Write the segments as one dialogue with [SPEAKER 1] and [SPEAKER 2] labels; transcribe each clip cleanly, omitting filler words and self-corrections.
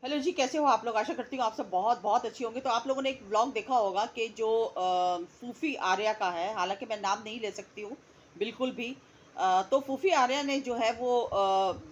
[SPEAKER 1] Hello जी, कैसे हो आप लोग? आशा करती हूँ आप सब बहुत बहुत अच्छी होंगे। तो आप लोगों ने एक व्लॉग देखा होगा कि जो फूफी आर्या का है, हालांकि मैं नाम नहीं ले सकती हूँ बिल्कुल भी। तो फूफी आर्या ने जो है वो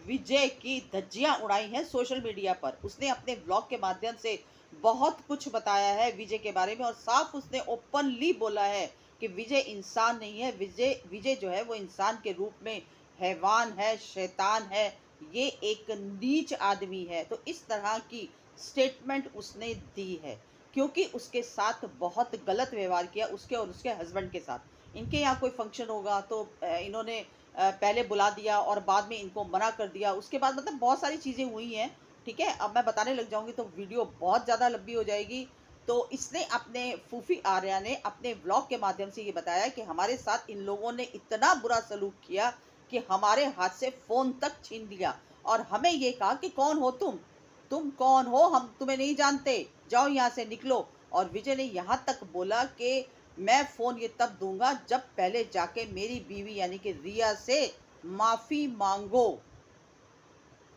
[SPEAKER 1] विजय की धज्जियां उड़ाई हैं सोशल मीडिया पर। उसने अपने व्लॉग के माध्यम से बहुत कुछ बताया है विजय के बारे में, और साफ उसने ओपनली बोला है कि विजय इंसान नहीं है। विजय विजय जो है वो इंसान के रूप में हैवान है, शैतान है, ये एक नीच आदमी है। तो इस तरह की स्टेटमेंट उसने दी है क्योंकि उसके साथ बहुत गलत व्यवहार किया, उसके और उसके हस्बैंड के साथ। इनके यहाँ कोई फंक्शन होगा तो इन्होंने पहले बुला दिया और बाद में इनको मना कर दिया। उसके बाद मतलब बहुत सारी चीज़ें हुई हैं। ठीक है, अब मैं बताने लग जाऊंगी तो वीडियो बहुत ज़्यादा लंबी हो जाएगी। तो इसने अपने फूफी आर्या ने अपने ब्लॉग के माध्यम से ये बताया कि हमारे साथ इन लोगों ने इतना बुरा सलूक किया कि हमारे हाथ से फोन तक छीन लिया, और हमें ये कहा कि कौन हो तुम कौन हो, हम तुम्हें नहीं जानते, जाओ यहाँ से निकलो। और विजय ने यहाँ तक बोला कि मैं फोन ये तब दूंगा जब पहले जाके मेरी बीवी यानी कि रिया से माफी मांगो।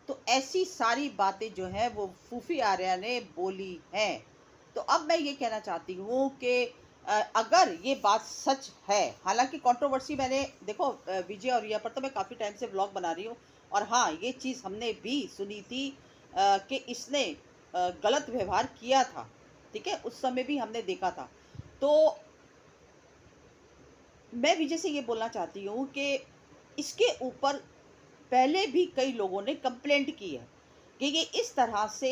[SPEAKER 1] तो ऐसी सारी बातें जो है वो फूफी आर्या ने बोली हैं। तो अब मैं ये कहना चाहती हूँ कि अगर ये बात सच है, हालांकि कंट्रोवर्सी मैंने देखो विजय और रिया पर तो मैं काफ़ी टाइम से व्लॉग बना रही हूँ। और हाँ, ये चीज़ हमने भी सुनी थी कि इसने गलत व्यवहार किया था। ठीक है, उस समय भी हमने देखा था। तो मैं विजय से ये बोलना चाहती हूँ कि इसके ऊपर पहले भी कई लोगों ने कंप्लेंट की है कि ये इस तरह से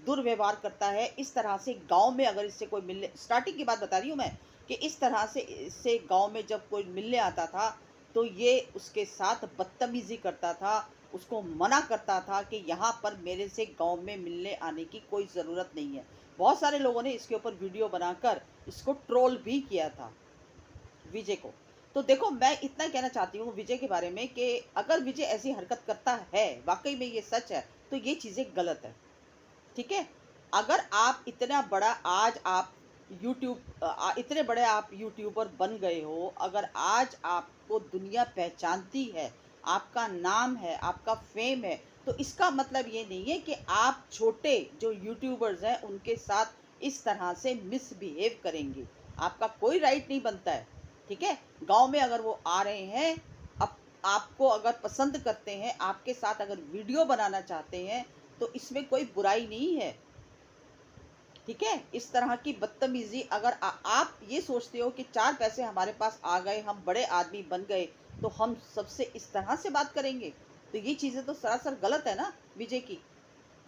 [SPEAKER 1] दुर्व्यवहार करता है। इस तरह से गांव में अगर इससे कोई मिलने, स्टार्टिंग की बात बता रही हूँ मैं, कि इस तरह से इससे गांव में जब कोई मिलने आता था तो ये उसके साथ बदतमीजी करता था, उसको मना करता था कि यहाँ पर मेरे से गांव में मिलने आने की कोई ज़रूरत नहीं है। बहुत सारे लोगों ने इसके ऊपर वीडियो बनाकर इसको ट्रोल भी किया था, विजय को। तो देखो, मैं इतना कहना चाहती हूँ विजय के बारे में कि अगर विजय ऐसी हरकत करता है, वाकई में ये सच है, तो ये चीज़ें गलत है। ठीक है, अगर आप इतना बड़ा आज आप इतने बड़े आप यूट्यूबर बन गए हो, अगर आज आपको दुनिया पहचानती है, आपका नाम है, आपका फेम है, तो इसका मतलब ये नहीं है कि आप छोटे जो यूट्यूबर्स हैं उनके साथ इस तरह से मिसबिहेव करेंगे। आपका कोई राइट नहीं बनता है। ठीक है, गांव में अगर वो आ रहे हैं, अब आपको अगर पसंद करते हैं, आपके साथ अगर वीडियो बनाना चाहते हैं, तो इसमें कोई बुराई नहीं है। ठीक है, इस तरह की बदतमीजी अगर आप ये सोचते हो कि चार पैसे हमारे पास आ गए, हम बड़े आदमी बन गए, तो हम सबसे इस तरह से बात करेंगे, तो ये चीजें तो सरासर गलत है ना विजय की।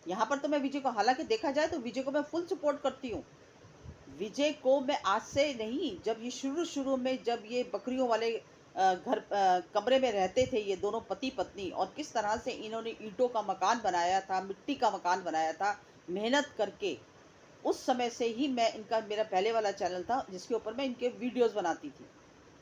[SPEAKER 1] यहाँ पर तो मैं विजय को, हालांकि देखा जाए तो विजय को मैं फुल सपोर्ट करती हूँ। विजय को मैं आज से नहीं, जब ये शुरू शुरू में जब ये बकरियों वाले कमरे में रहते थे ये दोनों पति पत्नी, और किस तरह से इन्होंने ईंटों का मकान बनाया था, मिट्टी का मकान बनाया था मेहनत करके, उस समय से ही मैं इनका, मेरा पहले वाला चैनल था जिसके ऊपर मैं इनके वीडियोस बनाती थी।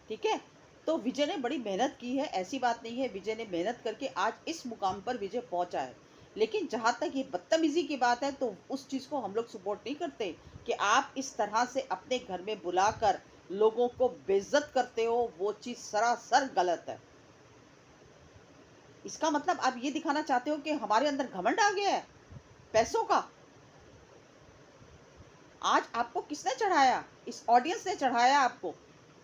[SPEAKER 1] ठीक है, तो विजय ने बड़ी मेहनत की है, ऐसी बात नहीं है। विजय ने मेहनत करके आज इस मुकाम पर विजय पहुंचा है। लेकिन जहां तक ये बदतमीजी की बात है, तो उस चीज को हम लोग सपोर्ट नहीं करते कि आप इस तरह से अपने घर में बुलाकर लोगों को बेइज्जत करते हो। वो चीज सरासर गलत है। इसका मतलब आप ये दिखाना चाहते हो कि हमारे अंदर घमंड आ गया है पैसों का। आज आपको किसने चढ़ाया? इस ऑडियंस ने चढ़ाया आपको।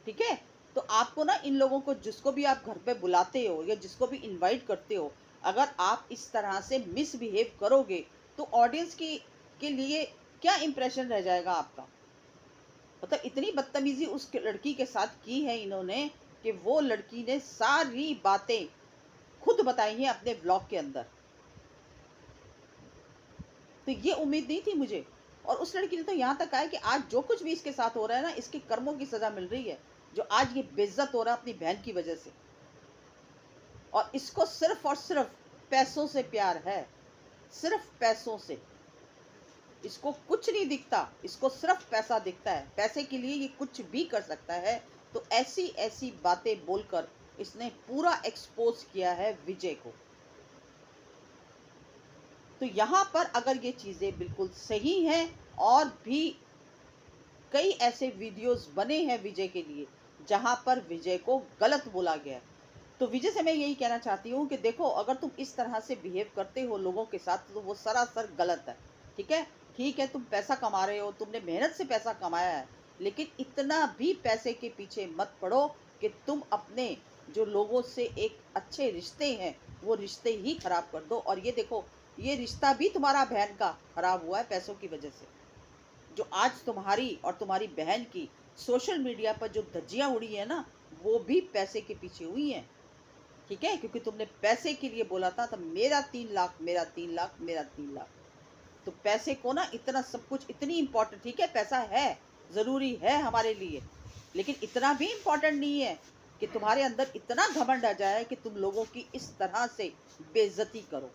[SPEAKER 1] ठीक है, तो आपको ना इन लोगों को, जिसको भी आप घर पे बुलाते हो या जिसको भी इनवाइट करते हो, अगर आप इस तरह से मिसबिहेव करोगे तो ऑडियंस की के लिए क्या इंप्रेशन रह जाएगा आपका? मतलब इतनी बदतमीजी उस लड़की के साथ की है इन्होंने कि वो लड़की ने सारी बातें खुद बताई हैं अपने ब्लॉग के अंदर। तो ये उम्मीद नहीं थी मुझे। और उस लड़की ने तो यहाँ तक कहा है कि आज जो कुछ भी इसके साथ हो रहा है ना, इसके कर्मों की सजा मिल रही है, जो आज ये बेइज्जत हो रहा है अपनी बहन की वजह से। और इसको सिर्फ और सिर्फ पैसों से प्यार है, सिर्फ पैसों से। इसको कुछ नहीं दिखता, इसको सिर्फ पैसा दिखता है। पैसे के लिए ये कुछ भी कर सकता है। तो ऐसी ऐसी बातें बोलकर इसने पूरा एक्सपोज किया है विजय को। तो यहाँ पर अगर ये चीजें बिल्कुल सही हैं, और भी कई ऐसे वीडियोस बने हैं विजय के लिए जहां पर विजय को गलत बोला गया। तो विजय से मैं यही कहना चाहती हूँ कि देखो, अगर तुम इस तरह से बिहेव करते हो लोगों के साथ तो वो सरासर गलत है। ठीक है? ठीक है, तुम पैसा कमा रहे हो, तुमने मेहनत से पैसा कमाया है, लेकिन इतना भी पैसे के पीछे मत पड़ो कि तुम अपने जो लोगों से एक अच्छे रिश्ते हैं, वो रिश्ते ही खराब कर दो। और ये देखो, ये रिश्ता भी तुम्हारा बहन का खराब हुआ है पैसों की वजह से। जो आज तुम्हारी और तुम्हारी बहन की सोशल मीडिया पर जो धज्जियां उड़ी है ना, वो भी पैसे के पीछे हुई हैं। ठीक है, क्योंकि तुमने पैसे के लिए बोला था, तो मेरा 3 लाख, मेरा 3 लाख, मेरा 3 लाख। तो पैसे को ना इतना सब कुछ इतनी इम्पोर्टेंट, ठीक है पैसा है, जरूरी है हमारे लिए, लेकिन इतना भी इम्पोर्टेंट नहीं है कि तुम्हारे अंदर इतना घमंड आ जाए कि तुम लोगों की इस तरह से बेइज्जती करो।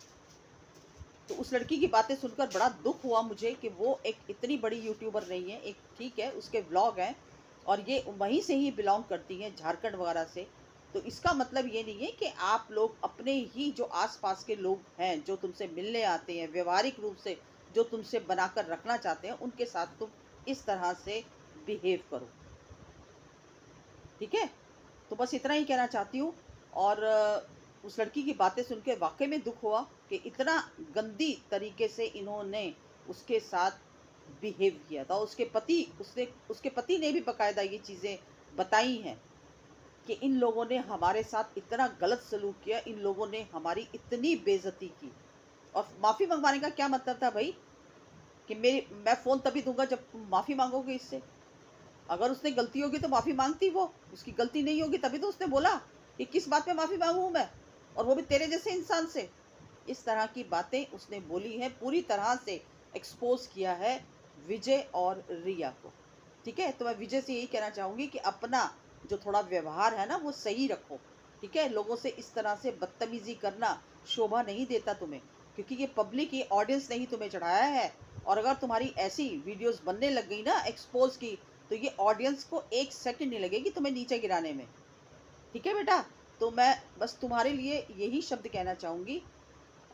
[SPEAKER 1] तो उस लड़की की बातें सुनकर बड़ा दुख हुआ मुझे कि वो एक इतनी बड़ी यूट्यूबर नहीं है। एक ठीक है, उसके व्लॉग हैं और ये वहीं से ही बिलोंग करती हैं, झारखंड वगैरह से। तो इसका मतलब ये नहीं है कि आप लोग अपने ही जो आसपास के लोग हैं, जो तुमसे मिलने आते हैं, व्यवहारिक रूप से जो तुमसे बनाकर रखना चाहते हैं, उनके साथ तुम इस तरह से बिहेव करो। ठीक है, तो बस इतना ही कहना चाहती हूँ। और उस लड़की की बातें सुन के वाकई में दुख हुआ कि इतना गंदी तरीके से इन्होंने उसके साथ बिहेव किया था। उसके पति ने भी बकायदा ये चीज़ें बताई हैं कि इन लोगों ने हमारे साथ इतना गलत सलूक किया, इन लोगों ने हमारी इतनी बेइज्जती की। और माफ़ी मंगवाने का क्या मतलब था भाई? कि मैं फ़ोन तभी दूंगा जब तुम माफ़ी मांगोगे इससे। अगर उसने गलती होगी तो माफ़ी माँगती वो, उसकी गलती नहीं होगी तभी तो उसने बोला कि किस बात पे माफ़ी माँगूँ मैं, और वो भी तेरे जैसे इंसान से। इस तरह की बातें उसने बोली हैं, पूरी तरह से एक्सपोज़ किया है विजय और रिया को। ठीक है? तो मैं विजय से यही कहना चाहूँगी कि अपना जो थोड़ा व्यवहार है ना, वो सही रखो। ठीक है? लोगों से इस तरह से बदतमीज़ी करना शोभा नहीं देता तुम्हें, क्योंकि ये पब्लिक, ये ऑडियंस ने ही तुम्हें चढ़ाया है। और अगर तुम्हारी ऐसी वीडियोज़ बनने लग गई ना एक्सपोज़ की, तो ये ऑडियंस को 1 सेकंड नहीं लगेगी तुम्हें नीचे गिराने में। ठीक है बेटा? तो मैं बस तुम्हारे लिए यही शब्द कहना चाहूँगी।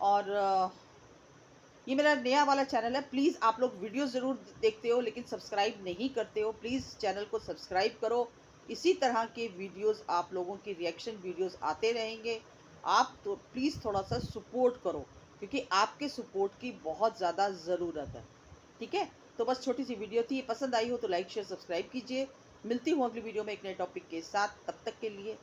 [SPEAKER 1] और ये मेरा नया वाला चैनल है, प्लीज़ आप लोग वीडियो ज़रूर देखते हो लेकिन सब्सक्राइब नहीं करते हो। प्लीज़ चैनल को सब्सक्राइब करो। इसी तरह के वीडियोज़, आप लोगों की रिएक्शन वीडियोज़ आते रहेंगे। आप तो प्लीज़ थोड़ा-सा सपोर्ट करो, क्योंकि आपके सपोर्ट की बहुत ज़्यादा ज़रूरत है। ठीक है? तो बस छोटी-सी वीडियो थी, पसंद आई हो तो लाइक, शेयर, सब्सक्राइब कीजिए। मिलती हूँ अगली वीडियो में एक नए टॉपिक के साथ, तब तक के लिए